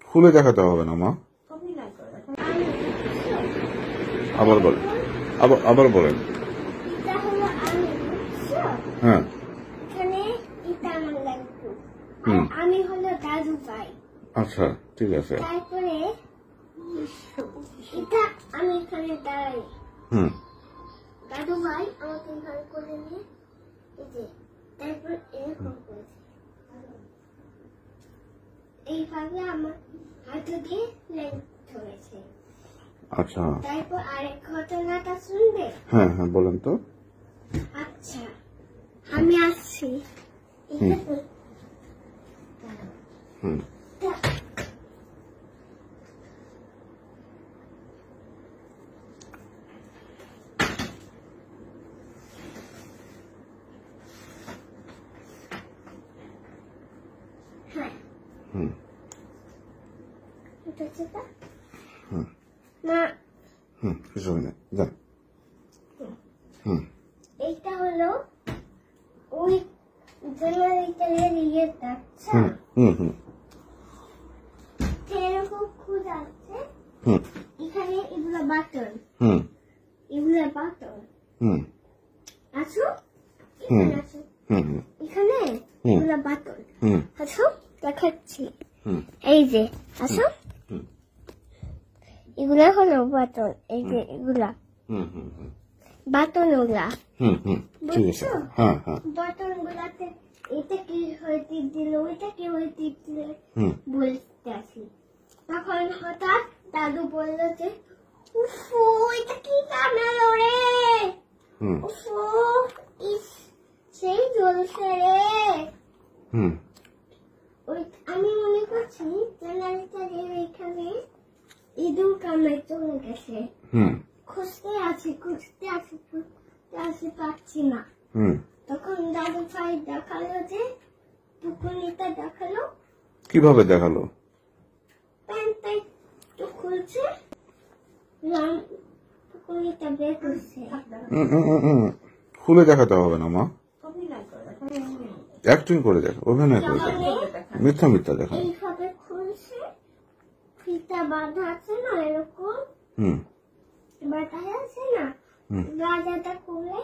খুলে দেখাতে হবে না মা, আবার বলেন, আবার বলেন। হ্যাঁ, আমি হলো দাদু ভাই। আচ্ছা ঠিক আছে। তারপরে এটা আমি এখানে দাঁড়াই। দাদু ভাই আমাকে এখানে করে নিয়ে এই যে তারপর এরকম করেছে, এইভাবে আমার হাত দিয়ে লাইন ধরেছে। আচ্ছা, তারপর আরেক ঘটনাটা শুনবে? হ্যাঁ হ্যাঁ বলেন তো। আচ্ছা আমি আসছি। কিছু হয় না, যান। এইটা হলো ওই জেনারেটরের ইয়েটা। এরকম খুঁজ আছে, এখানে এগুলো বাটন, এগুলো বাটন। আসো এখানে, আসো এখানে, এগুলো বাটন। আসো দেখাচ্ছি, এই যে আসো, এগুলা হলো বাটন, এই যে এগুলা বাটন গুলা, বুঝছো? বাটন গুলাতে এটা কি হয়ে টিপ দিল, ওইটা কি হয়ে টিপ দিলে বলতে আসি। তখন হঠাৎ দাদু বলল যে উফু এটা কি বানালো রে, উফু ইস সেই জ্বলছে রে। আমি মনে করছি জেনারেটরের এখানে ইঁদুর কামড়ে চলে গেছে। খুঁজতে আছি পাচ্ছি না। তখন দাদু ভাই দেখালো যে টুকুনিটা দেখালো। কিভাবে দেখালো? প্যান্টটা একটু খুলছে, টুকুনিটা বের করছে। খুলে দেখাতে হবে না মা, অ্যাক্টিং করে দেখ, অভিনয় করে দেখ, মিথ্যা মিথ্যা দেখা। এইভাবে খুলছে, ফিতা বাঁধা আছে না এরকম, বাঁধা আছে না, গাজাটা খুললো,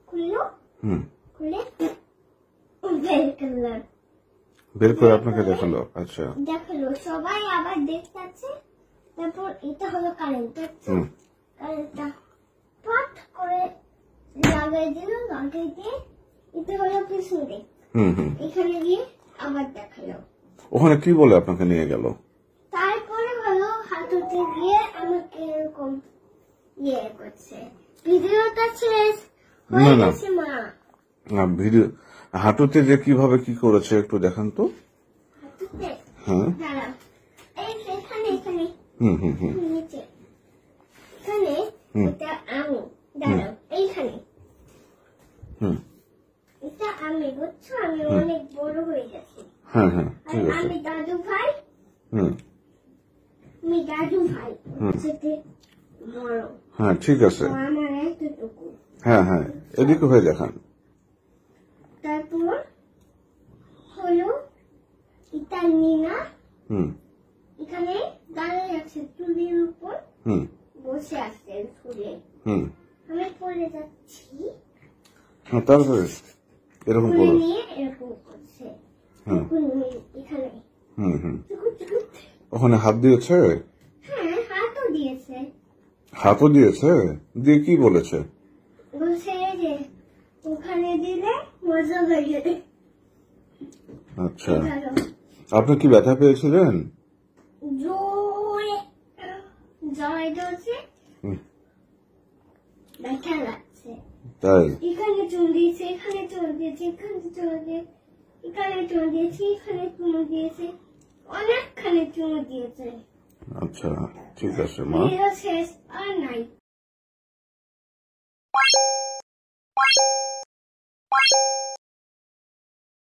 খুলে বের করে আপনাকে দেখালো। আচ্ছা দেখালো, সবাই আবার দেখতেছে। তারপর এটা হলো কারেন্ট, কারেন্টটা পট করে লাগাই দিল, লাগাই দিয়ে এটা হলো পিছনে, এখানে গিয়ে আবার দেখালো। ওখানে কি বলে আপনাকে নিয়ে গেল? তারপরে হলো হাঁটুতে গিয়ে আমাকে এরকম ইয়ে করছে। ভিডিওটা শেষ হয়ে গেছে মা। ভিডিও হাঁটুতে যে কিভাবে কি করেছে একটু দেখান তো। হাঁটুতে? হ্যাঁ দাঁড়াও, এই এখানে এখানে নিচে, এখানে এটা আমি, দাঁড়াও এইখানে, এটা আমি, বুঝছো? আমি অনেক বড় হয়ে গেছি। হ্যাঁ হ্যাঁ ঠিক আছে। আমি দাদু ভাই, আমি দাদু ভাই সেটা বড়। হ্যাঁ ঠিক আছে। আমার এতটুকু। হ্যাঁ হ্যাঁ এদিকে হয়ে দেখান। তারপর হলো এটা নিনা, এখানে দাঁড়িয়ে আছে চুলের উপর, বসে আছে ফুলে, আমি পড়ে যাচ্ছি। তারপরে এরকম করে নিয়ে এরকম করছে, এখানে ওখানে হাত দিয়েছে। হ্যাঁ হাতও দিয়েছে। হাতও দিয়েছে, দিয়ে কি বলেছে? বলছে যে ওখানে দিলে মজা লাগে। আচ্ছা, আপনি কি ব্যথা পেয়েছিলেন? জোরে জ্বলছে, ব্যথা লাগছে। তাই? এখানে চুল দিয়েছে, এখানে চুল দিয়েছে, এখানে চুল দিয়েছে, এখানে চুল দিয়েছে, এখানে চুল দিয়েছে, অনেকখানে চুল দিয়েছে। আচ্ছা ঠিক আছে মা, শেষ আর নাই।